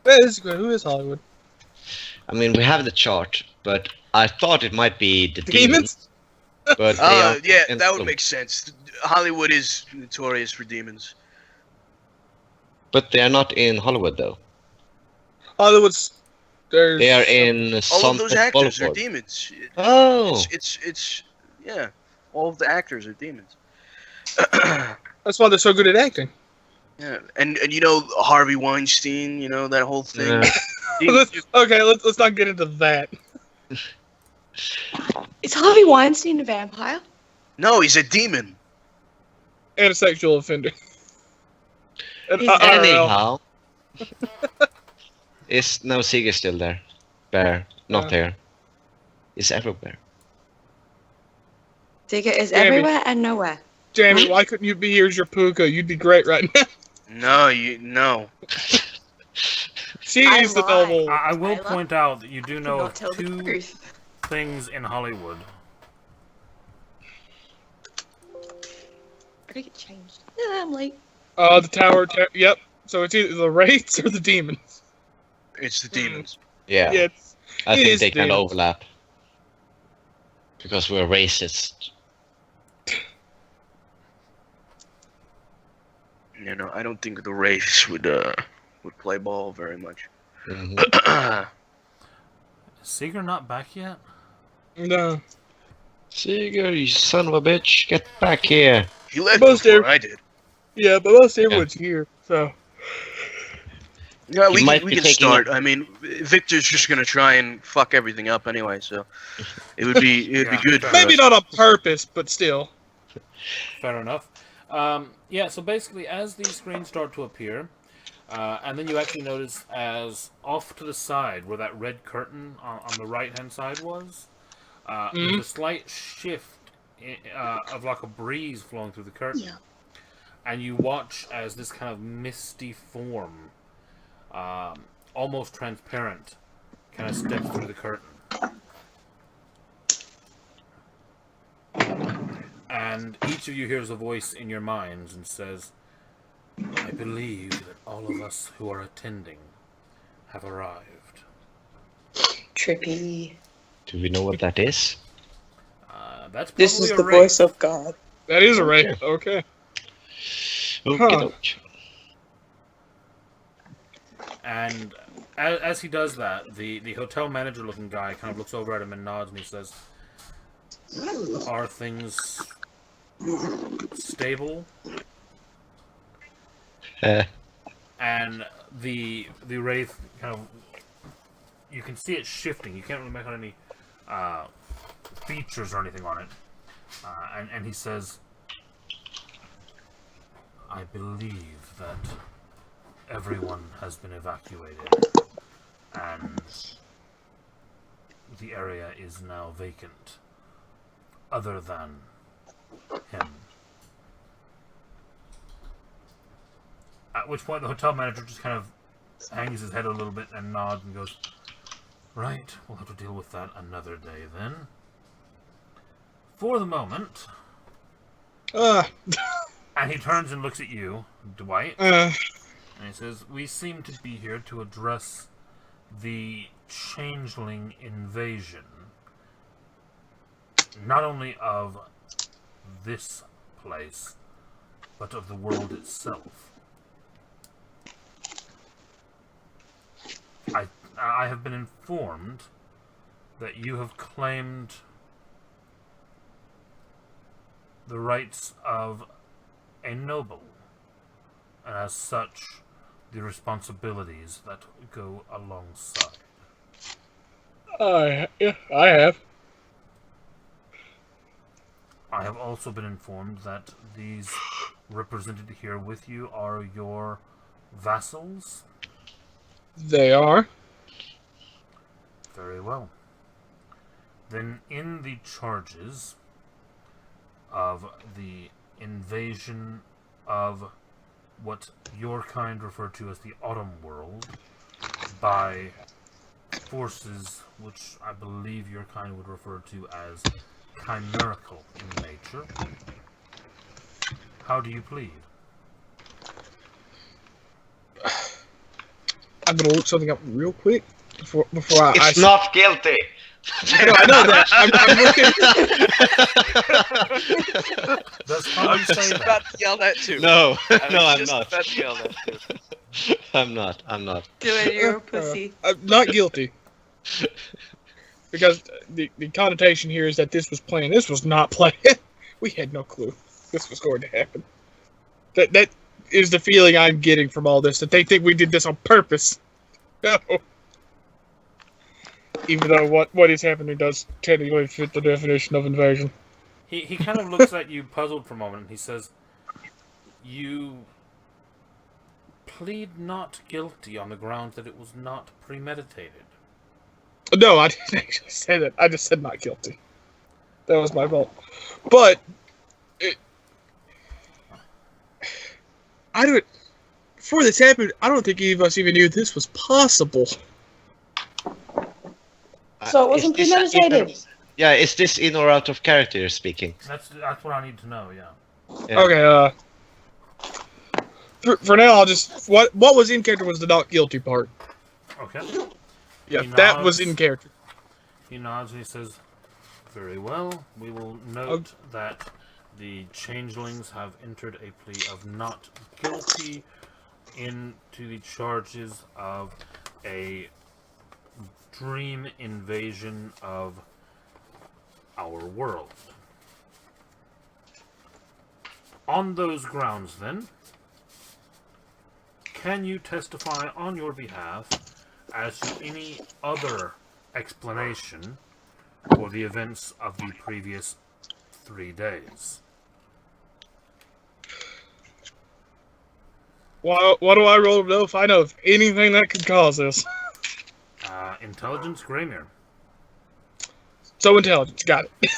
S2: That is good. Who is Hollywood?
S5: I mean, we have the chart, but I thought it might be the demons.
S2: Demons?
S5: But they are
S6: Yeah,
S5: in
S6: that would
S5: Hollywood.
S6: make sense. Hollywood is notorious for demons.
S5: But they are not in Hollywood, though.
S2: Hollywood's. There's.
S5: They are in
S6: All of
S5: Sunset
S6: those actors are
S5: Boulevard.
S6: demons.
S5: Oh,
S6: It's yeah. All of the actors are demons.
S2: That's why they're so good at acting.
S6: Yeah, and you know Harvey Weinstein, you know that whole thing.
S5: Yeah.
S2: Let's not get into that.
S4: Is Harvey Weinstein a vampire?
S6: No, he's a demon.
S2: And a sexual offender. And,
S4: He's
S2: IRL.
S5: anyhow. Is no Sigurd still there? Bear, not
S2: Uh,
S5: there. is everywhere.
S4: Digger is
S2: Jamie.
S4: everywhere and nowhere.
S2: Jamie, why couldn't you be here as your puka? You'd be great right now.
S6: No.
S2: She's the
S4: lied.
S2: noble.
S3: I will
S4: Tyler?
S3: point out that you do know
S4: Not
S3: of
S4: tell the
S3: 2
S4: truth.
S3: things in Hollywood.
S4: I think it changed. Yeah, I'm late.
S2: The tower. Yep. So it's either the wraiths or the demons.
S6: It's the demons.
S5: Yeah,
S2: Yeah,
S5: I
S2: it
S5: think
S2: is
S5: they kind of
S2: demons.
S5: overlap. Because we're racist.
S6: I don't think the Wraiths would play ball very much.
S5: Mm-hmm.
S3: Is Seeger not back yet?
S2: No.
S5: Seeger, you son of a bitch, get back here.
S6: He left
S2: Most
S6: before
S2: air-
S6: I did.
S2: Yeah, but most everyone's here, so.
S6: Yeah,
S5: He
S6: we
S5: might
S6: can,
S5: be
S6: we can
S5: taking
S6: start. I mean, Victor's just gonna try and fuck everything up anyway, so it would be
S3: Yeah,
S6: good for
S2: Maybe
S6: us.
S2: not on purpose, but still.
S3: Fair enough. Yeah, so basically, as these screens start to appear, and then you actually notice as off to the side where that red curtain on the right-hand side was, there's a slight shift of like a breeze flowing through the curtain.
S4: Yeah.
S3: And you watch as this kind of misty form, almost transparent, kind of steps through the curtain. And each of you hears a voice in your minds and says, I believe that all of us who are attending have arrived.
S4: Trippy.
S5: Do we know what that is?
S3: That's probably
S7: This is
S3: a
S7: the
S3: wraith.
S7: voice of God.
S2: That is a wraith. Okay.
S5: Okay.
S3: And as he does that, the hotel manager looking guy kind of looks over at him and nods and he says, are things stable? And the wraith kind of, you can see it shifting. You can't really make out any features or anything on it. And he says, I believe that everyone has been evacuated and the area is now vacant, other than him. At which point the hotel manager just kind of hangs his head a little bit and nods and goes, right, we'll have to deal with that another day then. For the moment... And he turns and looks at you, Dwight, and he says, we seem to be here to address the changeling invasion, not only of this place, but of the world itself. I have been informed that you have claimed the rights of a noble, and as such, the responsibilities that go alongside.
S2: Yeah, I have.
S3: I have also been informed that these represented here with you are your vassals.
S2: They are.
S3: Very well. Then in the charges of the invasion of what your kind refer to as the Autumn World by forces which I believe your kind would refer to as chimerical in nature. How do you plead?
S2: I'm gonna look something up real quick before I.
S5: It's not guilty.
S2: I know that. I'm looking.
S3: Does
S6: I
S3: Colin
S6: was
S3: say
S6: just
S3: that?
S6: about to yell that too.
S5: No,
S6: I was
S5: no, I'm
S6: just
S5: not.
S6: about to yell that too.
S5: I'm not.
S4: Do it, you're a pussy.
S2: I'm not guilty. Because the connotation here is that this was planned. This was not planned. We had no clue this was going to happen. That is the feeling I'm getting from all this. That they think we did this on purpose. No. Even though what is happening does technically fit the definition of invasion.
S3: He kind of looks at you puzzled for a moment and he says, you plead not guilty on the grounds that it was not premeditated.
S2: No, I didn't actually say that. I just said not guilty. That was my fault. But I don't. Before this happened, I don't think any of us even knew this was possible.
S4: So it wasn't
S5: Is this
S4: premeditated.
S5: Yeah, is this in or out of character you're speaking?
S3: That's what I need to know. Yeah.
S5: Yeah.
S2: Okay. For now, I'll just what was in character was the not guilty part.
S3: Okay.
S2: Yeah,
S3: He
S2: that was
S3: nods.
S2: in character.
S3: He nods and he says, "Very well. We will note that the changelings have entered a plea of not guilty into the charges of a dream invasion of our world. On those grounds, then, can you testify on your behalf as to any other explanation for the events of the previous 3 days?"
S2: What do I roll to know if I know of anything that could cause this?
S3: Intelligence, Graymere.
S2: So intelligence, got it.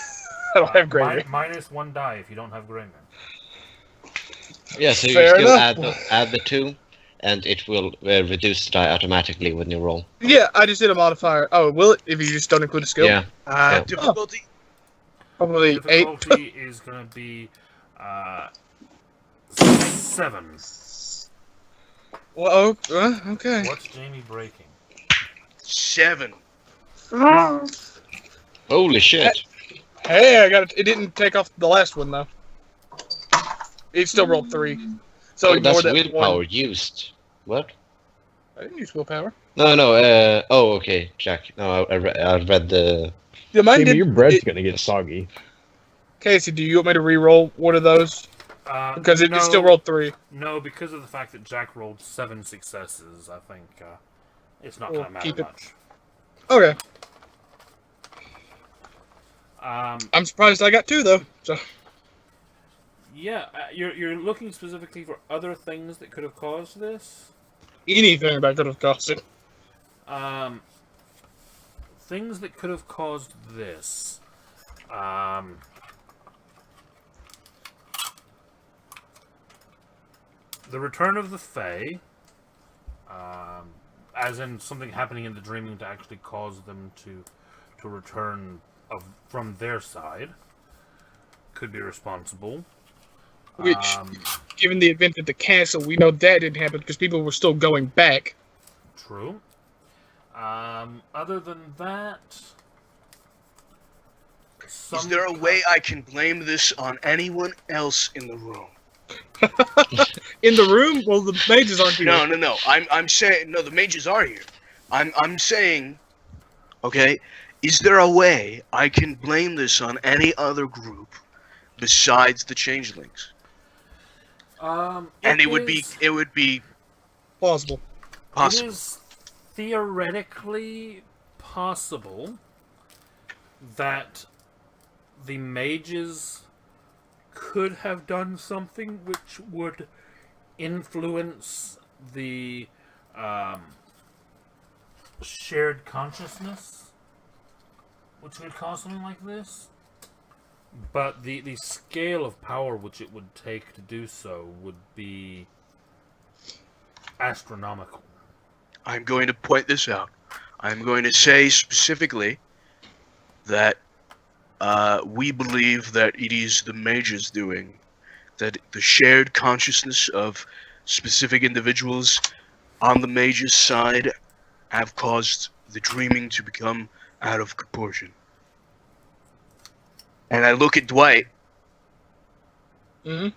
S2: I don't have gravy.
S3: Minus 1 die if you don't have Graymere.
S5: Yeah, so you
S2: Fair
S5: still
S2: enough.
S5: add the 2, and it will reduce the die automatically when you roll.
S2: Yeah, I just did a modifier. Oh, will it if you just don't include a skill?
S5: Yeah. Yeah.
S6: Difficulty?
S2: Probably 8.
S3: Difficulty is going to be 7.
S2: Well, okay.
S3: What's Jamie breaking?
S6: 7.
S5: Holy shit!
S2: Hey, I got it. It didn't take off the last one though. It still rolled 3. So
S5: Oh,
S2: ignore
S5: that's
S2: that
S5: willpower
S2: one.
S5: used. What?
S2: I didn't use willpower.
S5: No. Oh, okay, Jack. No, I read the.
S2: Yeah, mine
S1: Jamie,
S2: did.
S1: your bread's gonna get soggy.
S2: Casey, do you want me to re-roll one of those? Because it still rolled 3.
S3: No, because of the fact that Jack rolled 7 successes, I think it's not
S2: We'll
S3: going to
S2: keep
S3: matter
S2: it.
S3: much.
S2: Okay.
S3: Um,
S2: I'm surprised I got 2 though. So
S3: yeah, you're looking specifically for other things that could have caused this.
S2: anything that could have caused it.
S3: Things that could have caused this. The return of the Fae, as in something happening in the dreaming to actually cause them to return from their side, could be responsible.
S2: Which, given the event at the castle, we know that didn't happen because people were still going back.
S3: True. Other than that,
S6: Is there a way I can blame this on anyone else in the room?
S2: In the room? Well, the mages aren't here.
S6: No. I'm saying no. The mages are here. I'm saying, okay. Is there a way I can blame this on any other group besides the changelings? And it would be
S2: Plausible.
S6: possible.
S3: It is theoretically possible that the mages could have done something which would influence the shared consciousness, which would cause something like this. But the scale of power which it would take to do so would be astronomical.
S6: I'm going to point this out. I'm going to say specifically that we believe that it is the mages doing, that the shared consciousness of specific individuals on the mages' side have caused the dreaming to become out of proportion. And I look at Dwight,
S2: Mm-hmm.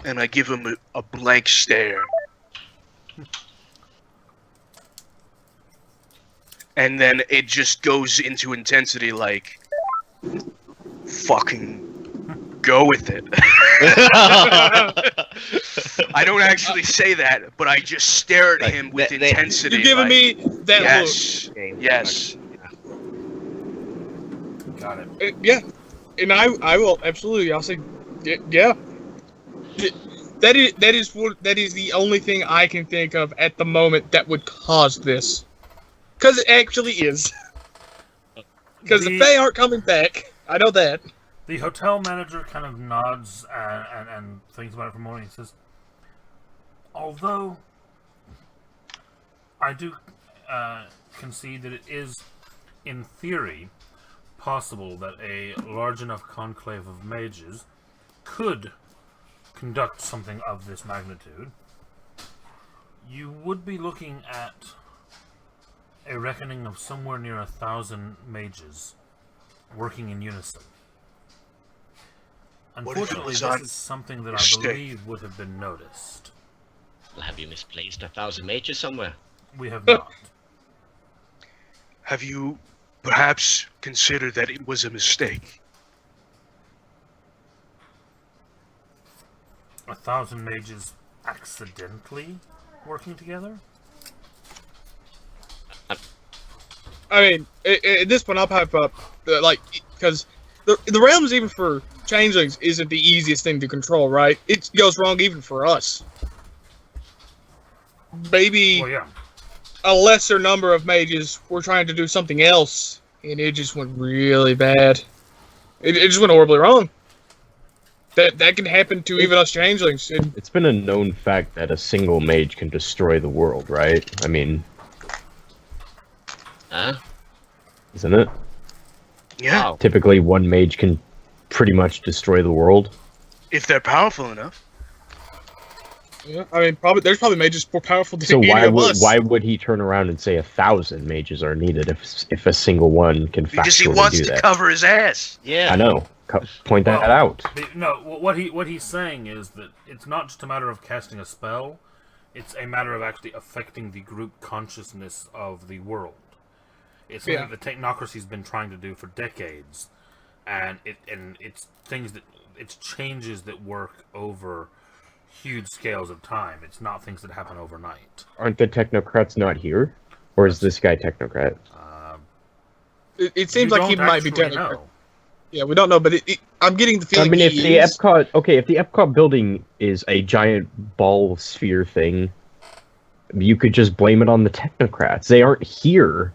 S6: and I give him a blank stare. And then it just goes into intensity like, fucking go with it. I don't actually say that, but I just stare at him with intensity.
S2: You're giving me that
S6: yes, yes.
S3: Got it.
S2: look. Yeah. And I will absolutely. I'll say, yeah. That is the only thing I can think of at the moment that would cause this, because it actually is. Because the Fae aren't coming back. I know that.
S3: The hotel manager kind of nods and thinks about it for a moment. He says, although I do concede that it is, in theory, possible that a large enough conclave of mages could conduct something of this magnitude, you would be looking at a reckoning of somewhere near 1,000 mages working in unison. Unfortunately, this is something that I believe would have been noticed.
S5: Well, have you misplaced 1,000 mages somewhere?
S3: We have not.
S6: Have you perhaps considered that it was a mistake?
S3: 1,000 mages accidentally working together?
S2: I mean, at this point, I'll pipe up, because the realms, even for changelings, isn't the easiest thing to control, right? It goes wrong even for us. Maybe a lesser number of mages were trying to do something else, and it just went really bad. It just went horribly wrong. That can happen to even us changelings.
S1: It's been a known fact that a single mage can destroy the world, right? I mean... Isn't it?
S6: Yeah.
S1: Typically, one mage can pretty much destroy the world.
S6: If they're powerful enough.
S2: Yeah, I mean, there's probably mages more powerful than
S1: So
S2: any of us.
S1: why would he turn around and say 1,000 mages are needed if a single one can factually do that?
S6: Because he wants to cover his ass.
S5: Yeah.
S1: I know. Point that out.
S3: No, what he's saying is that it's not just a matter of casting a spell; it's a matter of actually affecting the group consciousness of the world. It's something that the technocracy's been trying to do for decades, and it's changes that work over huge scales of time. It's not things that happen overnight.
S1: Aren't the technocrats not here, or is this guy technocrat?
S2: It seems like he might be technocrat.
S3: Know.
S2: Yeah, we don't know, but I'm getting the feeling.
S1: I mean, if the Epcot building is a giant ball sphere thing, you could just blame it on the technocrats. They aren't here.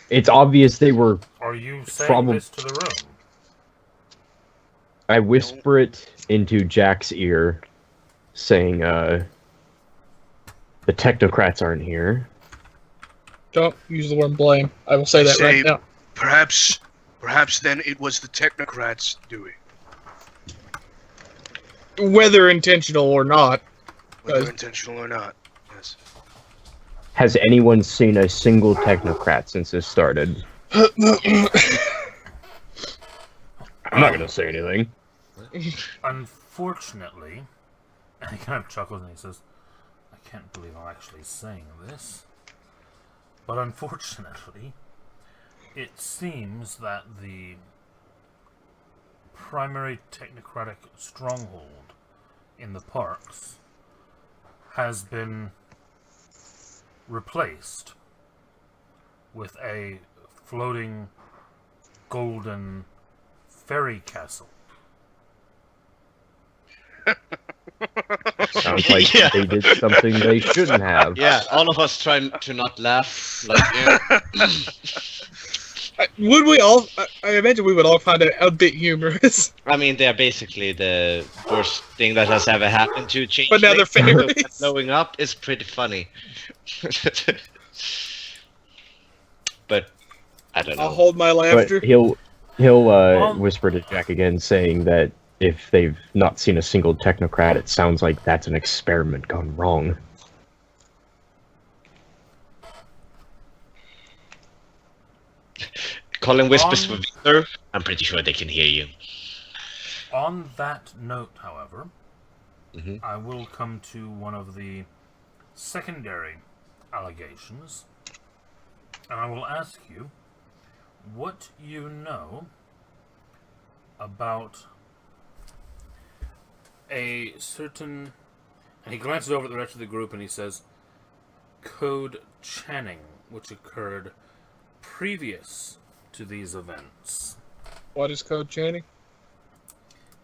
S1: It's obvious they were.
S3: Are you saying this to the room?
S1: I whisper it into Jack's ear, saying, "The technocrats aren't here."
S2: Don't use the word blame. I will say that right now.
S6: Perhaps then it was the technocrats doing.
S2: Whether intentional or not.
S6: Whether intentional or not, yes.
S1: Has anyone seen a single technocrat since this started? I'm not gonna say anything.
S3: Unfortunately, and he kind of chuckles and he says, I can't believe I'm actually saying this, but unfortunately, it seems that the primary technocratic stronghold in the parks has been replaced with a floating golden fairy castle.
S1: Sounds like they did something they shouldn't have.
S5: Yeah, all of us trying to not laugh.
S2: Would we all? I imagine we would all find it a bit humorous.
S5: I mean, they're basically the worst thing that has ever happened to change.
S2: But now they're fairies.
S5: Blowing up is pretty funny. But I don't know.
S2: I'll hold my laughter.
S1: But he'll whisper to Jack again, saying that if they've not seen a single technocrat, it sounds like that's an experiment gone wrong.
S5: Colin whispers for Victor. I'm pretty sure they can hear you.
S3: On that note, however, I will come to one of the secondary allegations, and I will ask you what you know about a certain... And he glances over at the rest of the group and he says, Code Channing, which occurred previous to these events.
S2: What is Code Channing?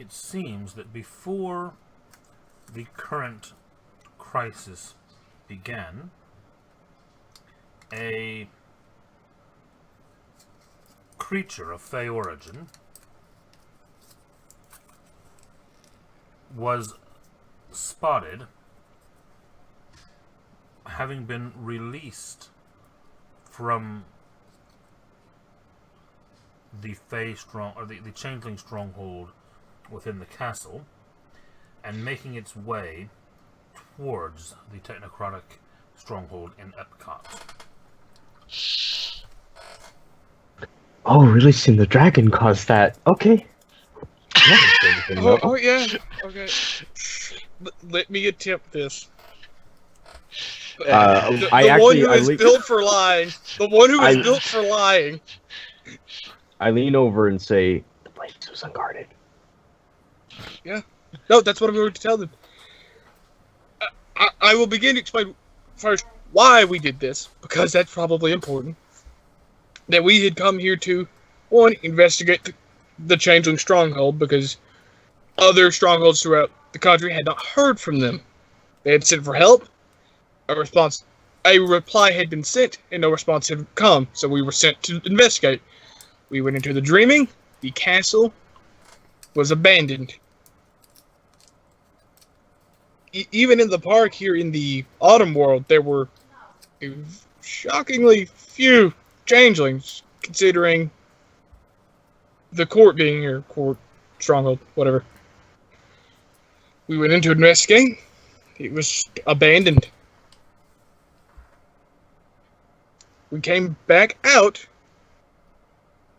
S3: It seems that before the current crisis began, a creature of Fey origin was spotted having been released from the Fey the Changeling stronghold within the castle, and making its way towards the technocratic stronghold in Epcot.
S1: Oh, releasing the dragon caused that. Okay.
S2: Oh yeah. Okay. Let me attempt this. The one who is built for lying. The one who is built for lying.
S1: I lean over and say, "The place was unguarded."
S2: Yeah. No, that's what I'm going to tell them. I will begin to explain first why we did this, because that's probably important. That we had come here to, one, investigate the Changeling stronghold, because other strongholds throughout the country had not heard from them. They had sent for help. A reply had been sent, and no response had come, so we were sent to investigate. We went into the dreaming. The castle was abandoned. Even in the park here in the Autumn World, there were shockingly few changelings, considering the court being here. Court, stronghold, whatever. We went into investigate. It was abandoned. We came back out,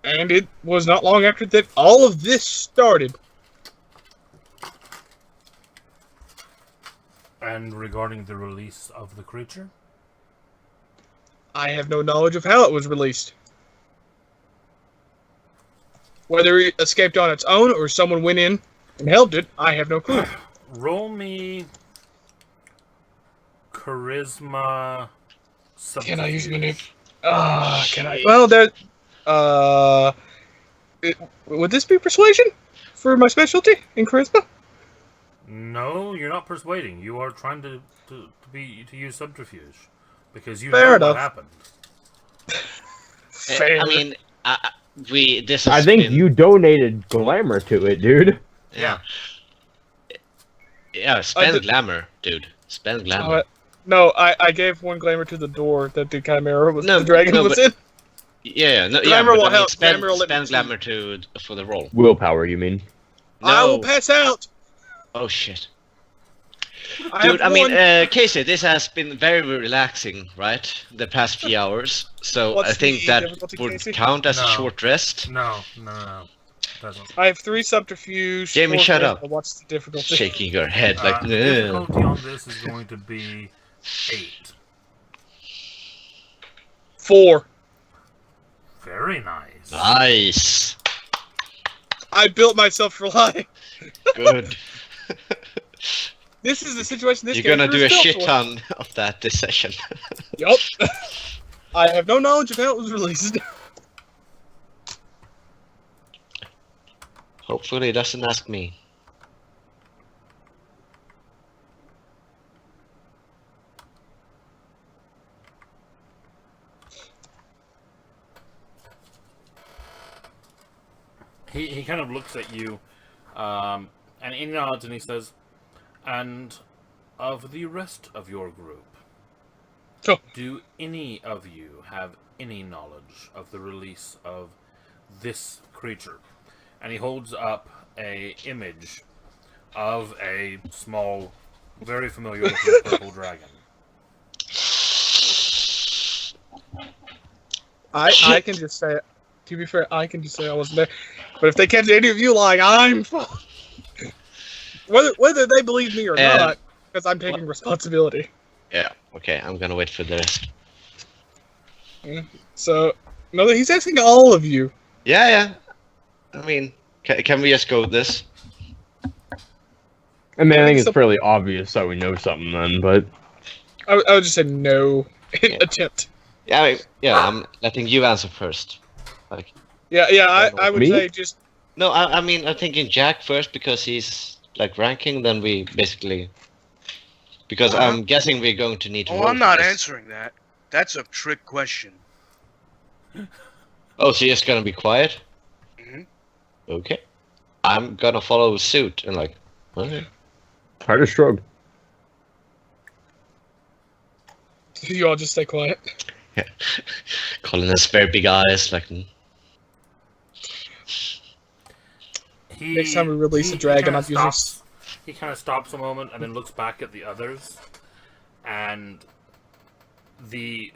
S2: and it was not long after that all of this started.
S3: And regarding the release of the creature?
S2: I have no knowledge of how it was released. Whether it escaped on its own or someone went in and helped it, I have no clue.
S3: Roll me charisma.
S2: Can I use manip? Can I? Well, that. Would this be persuasion for my specialty in charisma?
S3: No, you're not persuading. You are trying to use subterfuge because you
S2: Fair
S3: know
S2: enough.
S3: what happened.
S2: Fair.
S5: I mean,
S1: I think you donated glamour to it, dude.
S5: Yeah. Yeah, spend glamour, dude. Spend glamour.
S2: No, I gave one glamour to the door that the chimera was
S5: No,
S2: the dragon
S5: no,
S2: was
S5: but-
S2: in.
S5: Yeah, no,
S2: Glamour
S5: yeah,
S2: will
S5: but I mean,
S2: help.
S5: spend
S2: Glamour will let me
S5: glamour for the roll.
S1: Willpower, you mean?
S2: I will
S5: No.
S2: pass out.
S5: Oh shit.
S2: I
S5: Dude,
S2: have
S5: I mean,
S2: one-
S5: Casey, this has been very relaxing, right? The past few hours. So
S2: What's
S5: I think
S2: the
S5: that
S2: difficulty,
S5: would
S2: Casey?
S5: count as a
S3: No.
S5: short rest.
S3: No. Doesn't.
S2: I have 3 subterfuge.
S5: Jamie,
S2: 4
S5: shut
S2: charisma.
S5: up.
S2: What's the difficulty?
S5: Shaking your head like,
S3: The
S5: "Nah."
S3: difficulty on this is going to be 8.
S2: 4.
S3: Very nice.
S5: Nice.
S2: I built myself for lying.
S5: Good.
S2: This is the situation this
S5: You're gonna
S2: character
S5: do a
S2: is built
S5: shit
S2: for.
S5: ton of that this session.
S2: Yup. I have no knowledge of how it was released.
S5: Hopefully he doesn't ask me.
S3: He kind of looks at you, and he nods and he says, "And of the rest of your group,
S2: Sure.
S3: do any of you have any knowledge of the release of this creature?" And he holds up a image of a small, very familiar looking purple dragon.
S2: I can just say, to be fair, I can just say I wasn't there. But if they catch any of you lying, I'm fucked. Whether they believe me or not, because I'm taking responsibility.
S5: Yeah, okay, I'm gonna wait for the rest.
S2: So, no, he's asking all of you.
S5: Yeah. I mean, can we just go with this?
S1: I mean, I think it's fairly obvious that we know something then, but
S2: I would just say no. Attempt.
S5: Yeah, I'm letting you answer first. Like,
S2: I would
S1: Me?
S2: say just...
S5: no, I mean, I'm thinking Jack first because he's like ranking, then we basically... Because I'm guessing we're going to need to
S6: Oh,
S5: roll
S6: I'm
S5: for
S6: not
S5: this.
S6: answering that. That's a trick question.
S5: Oh, so you're just gonna be quiet?
S6: Mhm.
S5: Okay. I'm gonna follow suit and like, okay.
S1: Try to shrug.
S2: You all just stay quiet.
S5: Colin has very big eyes, like.
S2: Next time we release a dragon, I'm using.
S3: He kind of stops a moment and then looks back at the others, and the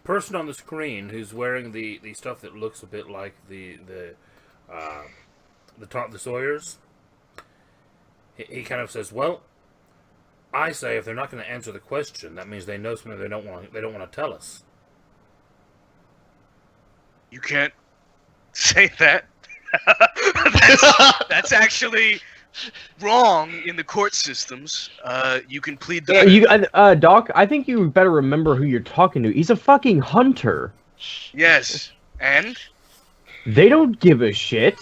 S3: person on the screen who's wearing the stuff that looks a bit like the Sawyers. He kind of says, "Well, I say if they're not going to answer the question, that means they know something they don't want to tell us."
S6: You can't say that. that's actually wrong in the court systems. You can plead the
S1: Doc, I think you better remember who you're talking to. He's a fucking hunter.
S6: Yes, and
S1: They don't give a shit.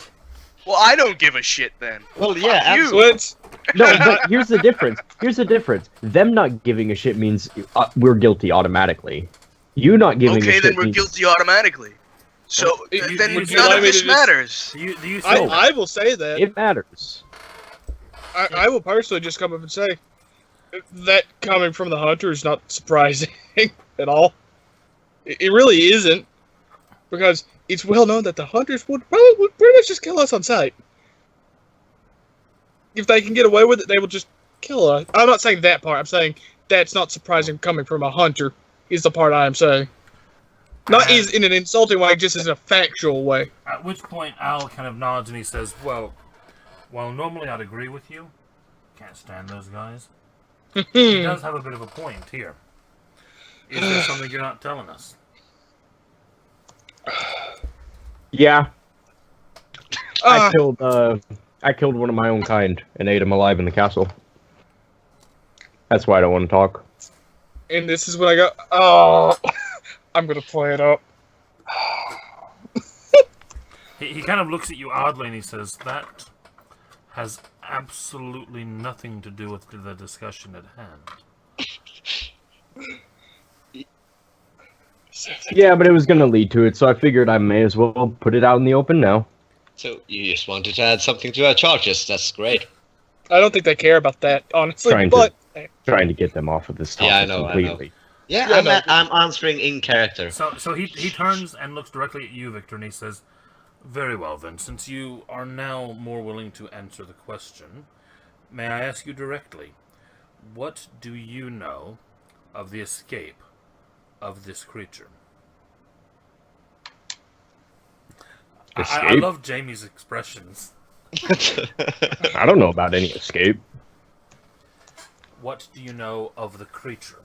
S6: well, I don't give a shit then.
S5: Well, yeah,
S6: you.
S5: absolutely.
S1: No, but here's the difference. Them not giving a shit means we're guilty automatically. You not giving a
S6: Okay,
S1: shit
S6: then we're
S1: means...
S6: guilty automatically. So then
S2: would you
S6: none
S2: like
S6: of
S2: me
S6: this
S2: to just-
S6: matters.
S3: Do you
S2: I will say that.
S1: It matters.
S2: I will personally just come up and say that coming from the hunter is not surprising at all. It really isn't, because it's well known that the hunters would pretty much just kill us on sight. If they can get away with it, they will just kill us. I'm not saying that part. I'm saying that's not surprising coming from a hunter. Is the part I am saying. Not is in an insulting way, just as a factual way.
S3: At which point Al kind of nods and he says, "Well, while normally I'd agree with you, can't stand those guys. He does have a bit of a point here. Is there something you're not telling us?"
S1: Yeah. I killed one of my own kind and ate him alive in the castle. That's why I don't want to talk.
S2: And this is when I go, oh, I'm gonna play it up.
S3: He kind of looks at you oddly and he says, "That has absolutely nothing to do with the discussion at hand."
S1: Yeah, but it was gonna lead to it, so I figured I may as well put it out in the open now.
S5: So you just wanted to add something to our charges. That's great.
S2: I don't think they care about that, honestly.
S1: Trying to get them off of this topic
S5: Yeah, I know.
S1: completely.
S5: Yeah,
S2: Yeah,
S5: I'm answering in character.
S3: So he turns and looks directly at you, Victor, and he says, "Very well then, since you are now more willing to answer the question, may I ask you directly, what do you know of the escape of this creature?" I
S1: Escape?
S3: love Jamie's expressions.
S1: I don't know about any escape.
S3: What do you know of the creature?